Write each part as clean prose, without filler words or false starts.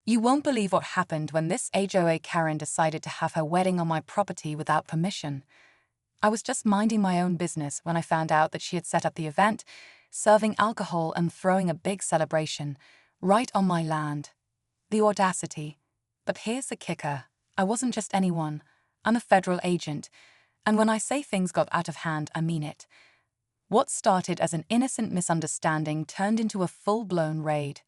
You won't believe what happened when this HOA Karen decided to have her wedding on my property without permission. I was just minding my own business when I found out that she had set up the event, serving alcohol and throwing a big celebration, right on my land. The audacity. But here's the kicker. I wasn't just anyone. I'm a federal agent, and when I say things got out of hand, I mean it. What started as an innocent misunderstanding turned into a full-blown raid.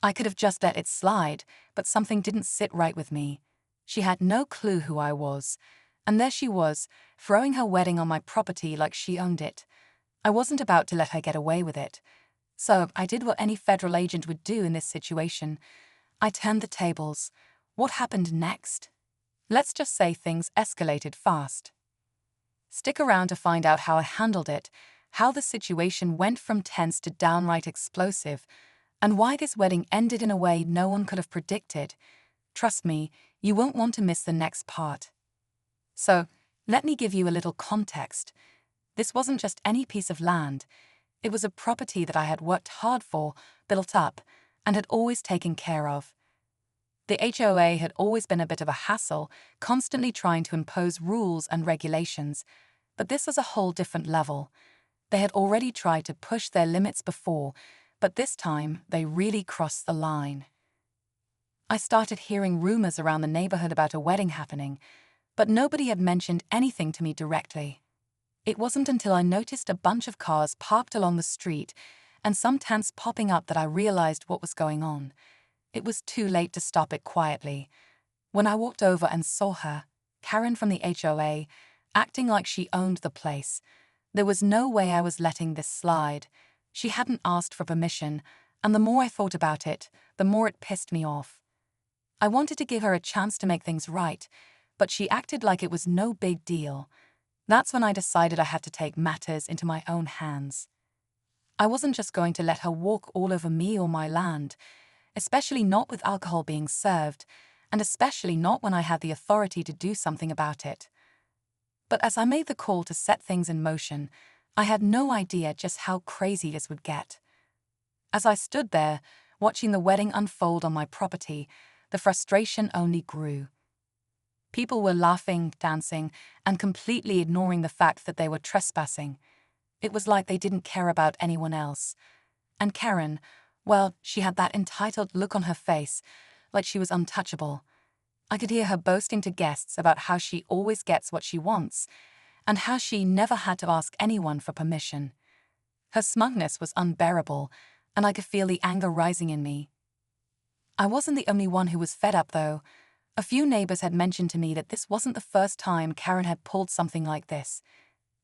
I could have just let it slide, but something didn't sit right with me. She had no clue who I was, and there she was, throwing her wedding on my property like she owned it. I wasn't about to let her get away with it. So I did what any federal agent would do in this situation. I turned the tables. What happened next? Let's just say things escalated fast. Stick around to find out how I handled it, how the situation went from tense to downright explosive, and why this wedding ended in a way no one could have predicted. Trust me, you won't want to miss the next part. So, let me give you a little context. This wasn't just any piece of land. It was a property that I had worked hard for, built up, and had always taken care of. The HOA had always been a bit of a hassle, constantly trying to impose rules and regulations, but this was a whole different level. They had already tried to push their limits before, but this time they really crossed the line. I started hearing rumors around the neighborhood about a wedding happening, but nobody had mentioned anything to me directly. It wasn't until I noticed a bunch of cars parked along the street and some tents popping up that I realized what was going on. It was too late to stop it quietly. When I walked over and saw her, Karen from the HOA, acting like she owned the place, there was no way I was letting this slide. She hadn't asked for permission, and the more I thought about it, the more it pissed me off. I wanted to give her a chance to make things right, but she acted like it was no big deal. That's when I decided I had to take matters into my own hands. I wasn't just going to let her walk all over me or my land, especially not with alcohol being served, and especially not when I had the authority to do something about it. But as I made the call to set things in motion, I had no idea just how crazy this would get. As I stood there, watching the wedding unfold on my property, the frustration only grew. People were laughing, dancing, and completely ignoring the fact that they were trespassing. It was like they didn't care about anyone else. And Karen, well, she had that entitled look on her face, like she was untouchable. I could hear her boasting to guests about how she always gets what she wants, and how she never had to ask anyone for permission. Her smugness was unbearable, and I could feel the anger rising in me. I wasn't the only one who was fed up, though. A few neighbors had mentioned to me that this wasn't the first time Karen had pulled something like this.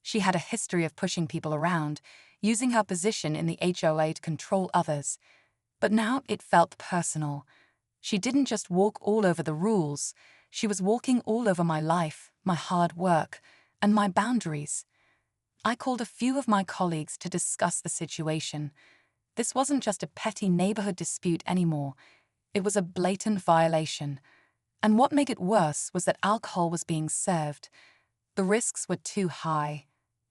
She had a history of pushing people around, using her position in the HOA to control others. But now it felt personal. She didn't just walk all over the rules, she was walking all over my life, my hard work, and my boundaries. I called a few of my colleagues to discuss the situation. This wasn't just a petty neighborhood dispute anymore. It was a blatant violation. And what made it worse was that alcohol was being served. The risks were too high.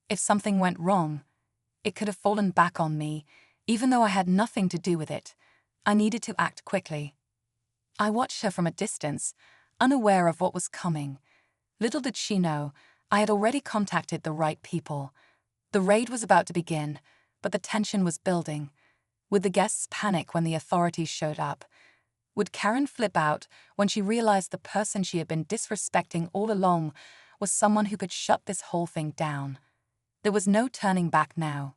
If something went wrong, it could have fallen back on me, even though I had nothing to do with it. I needed to act quickly. I watched her from a distance, unaware of what was coming. Little did she know, I had already contacted the right people. The raid was about to begin, but the tension was building. Would the guests panic when the authorities showed up? Would Karen flip out when she realized the person she had been disrespecting all along was someone who could shut this whole thing down? There was no turning back now.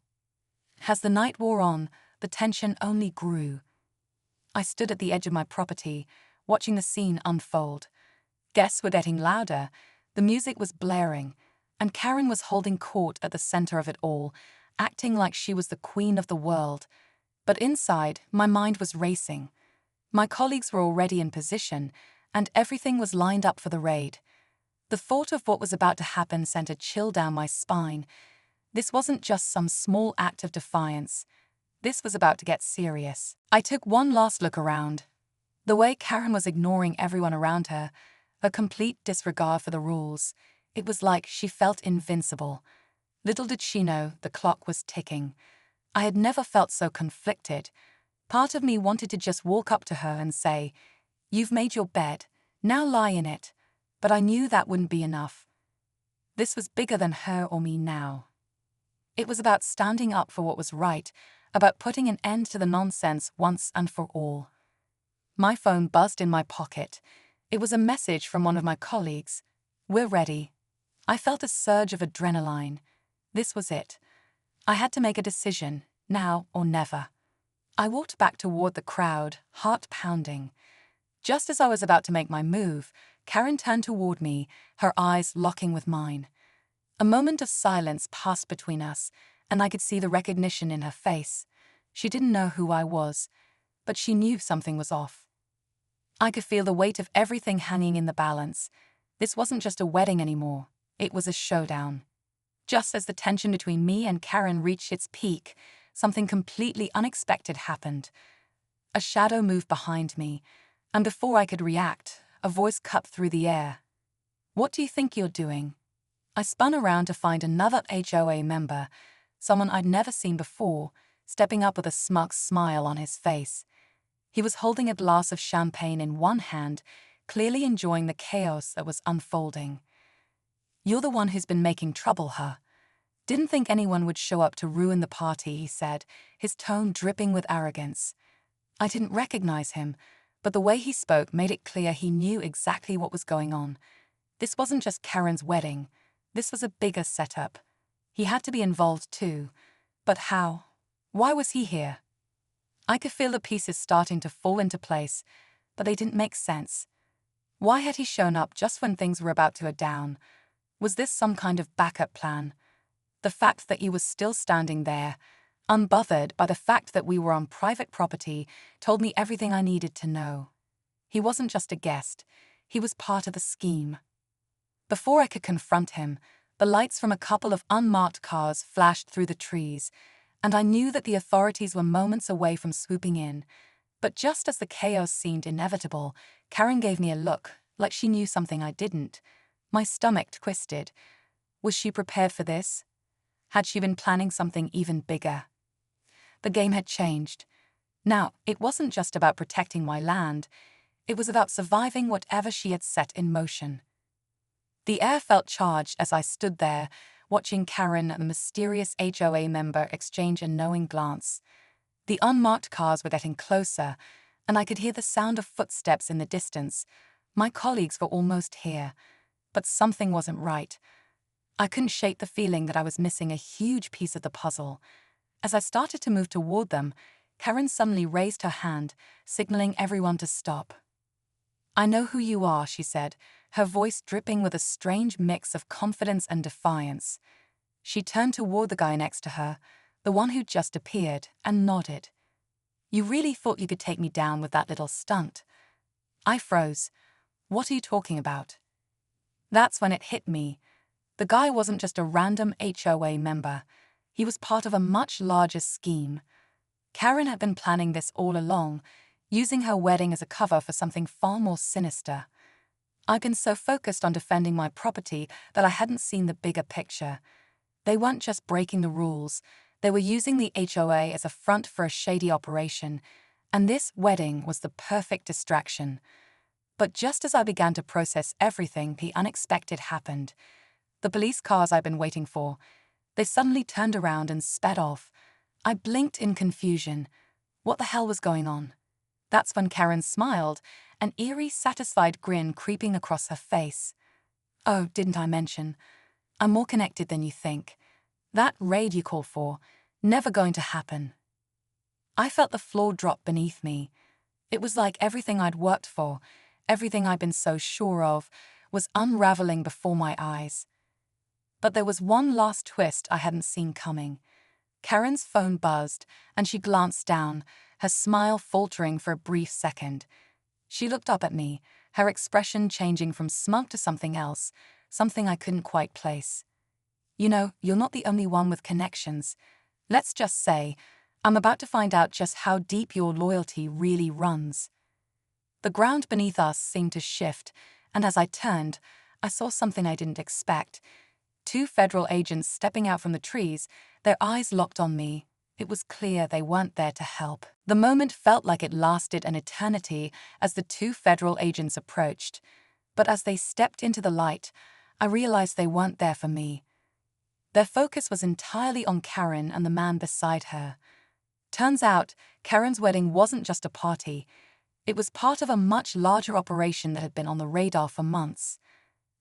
As the night wore on, the tension only grew. I stood at the edge of my property, watching the scene unfold. Guests were getting louder, the music was blaring, and Karen was holding court at the center of it all, acting like she was the queen of the world. But inside, my mind was racing. My colleagues were already in position, and everything was lined up for the raid. The thought of what was about to happen sent a chill down my spine. This wasn't just some small act of defiance. This was about to get serious. I took one last look around. The way Karen was ignoring everyone around her, a complete disregard for the rules, it was like she felt invincible. Little did she know the clock was ticking. I had never felt so conflicted. Part of me wanted to just walk up to her and say, You've made your bed, now lie in it. But I knew that wouldn't be enough. This was bigger than her or me now. It was about standing up for what was right, about putting an end to the nonsense once and for all. My phone buzzed in my pocket. It was a message from one of my colleagues. "We're ready." I felt a surge of adrenaline. This was it. I had to make a decision, now or never. I walked back toward the crowd, heart pounding. Just as I was about to make my move, Karen turned toward me, her eyes locking with mine. A moment of silence passed between us, and I could see the recognition in her face. She didn't know who I was, but she knew something was off. I could feel the weight of everything hanging in the balance. This wasn't just a wedding anymore, it was a showdown. Just as the tension between me and Karen reached its peak, something completely unexpected happened. A shadow moved behind me, and before I could react, a voice cut through the air. "What do you think you're doing?" I spun around to find another HOA member, someone I'd never seen before, stepping up with a smug smile on his face. He was holding a glass of champagne in one hand, clearly enjoying the chaos that was unfolding. "You're the one who's been making trouble, huh? Didn't think anyone would show up to ruin the party," he said, his tone dripping with arrogance. I didn't recognize him, but the way he spoke made it clear he knew exactly what was going on. This wasn't just Karen's wedding. This was a bigger setup. He had to be involved too. But how? Why was he here? I could feel the pieces starting to fall into place, but they didn't make sense. Why had he shown up just when things were about to go down? Was this some kind of backup plan? The fact that he was still standing there, unbothered by the fact that we were on private property, told me everything I needed to know. He wasn't just a guest, he was part of the scheme. Before I could confront him, the lights from a couple of unmarked cars flashed through the trees, and I knew that the authorities were moments away from swooping in. But just as the chaos seemed inevitable, Karen gave me a look, like she knew something I didn't. My stomach twisted. Was she prepared for this? Had she been planning something even bigger? The game had changed. Now, it wasn't just about protecting my land. It was about surviving whatever she had set in motion. The air felt charged as I stood there, watching Karen and the mysterious HOA member exchange a knowing glance. The unmarked cars were getting closer, and I could hear the sound of footsteps in the distance. My colleagues were almost here, but something wasn't right. I couldn't shake the feeling that I was missing a huge piece of the puzzle. As I started to move toward them, Karen suddenly raised her hand, signaling everyone to stop. "I know who you are," she said, her voice dripping with a strange mix of confidence and defiance. She turned toward the guy next to her, the one who'd just appeared, and nodded. "You really thought you could take me down with that little stunt?" I froze. "What are you talking about?" That's when it hit me. The guy wasn't just a random HOA member. He was part of a much larger scheme. Karen had been planning this all along, using her wedding as a cover for something far more sinister. I'd been so focused on defending my property that I hadn't seen the bigger picture. They weren't just breaking the rules, they were using the HOA as a front for a shady operation, and this wedding was the perfect distraction. But just as I began to process everything, the unexpected happened. The police cars I'd been waiting for, they suddenly turned around and sped off. I blinked in confusion. What the hell was going on? That's when Karen smiled, an eerie, satisfied grin creeping across her face. "Oh, didn't I mention? I'm more connected than you think. That raid you called for, never going to happen." I felt the floor drop beneath me. It was like everything I'd worked for, everything I'd been so sure of, was unraveling before my eyes. But there was one last twist I hadn't seen coming. Karen's phone buzzed, and she glanced down, her smile faltering for a brief second. She looked up at me, her expression changing from smug to something else, something I couldn't quite place. "You know, you're not the only one with connections. Let's just say, I'm about to find out just how deep your loyalty really runs." The ground beneath us seemed to shift, and as I turned, I saw something I didn't expect. 2 federal agents stepping out from the trees, their eyes locked on me, It was clear they weren't there to help. The moment felt like it lasted an eternity as the two federal agents approached. But as they stepped into the light, I realized they weren't there for me. Their focus was entirely on Karen and the man beside her. Turns out, Karen's wedding wasn't just a party. It was part of a much larger operation that had been on the radar for months.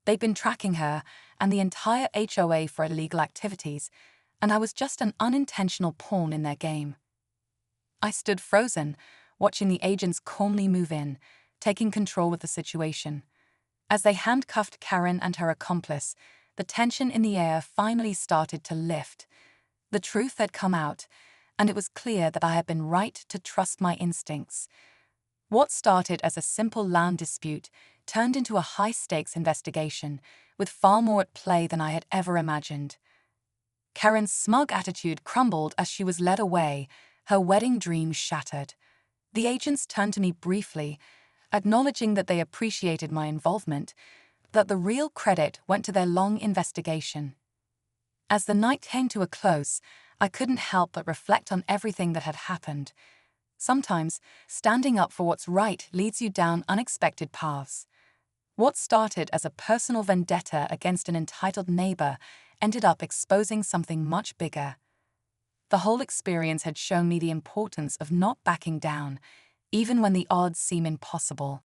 They'd been tracking her and the entire HOA for illegal activities, and I was just an unintentional pawn in their game. I stood frozen, watching the agents calmly move in, taking control of the situation. As they handcuffed Karen and her accomplice, the tension in the air finally started to lift. The truth had come out, and it was clear that I had been right to trust my instincts. What started as a simple land dispute turned into a high-stakes investigation, with far more at play than I had ever imagined. Karen's smug attitude crumbled as she was led away, her wedding dream shattered. The agents turned to me briefly, acknowledging that they appreciated my involvement, but the real credit went to their long investigation. As the night came to a close, I couldn't help but reflect on everything that had happened. Sometimes, standing up for what's right leads you down unexpected paths. What started as a personal vendetta against an entitled neighbor ended up exposing something much bigger. The whole experience had shown me the importance of not backing down, even when the odds seem impossible.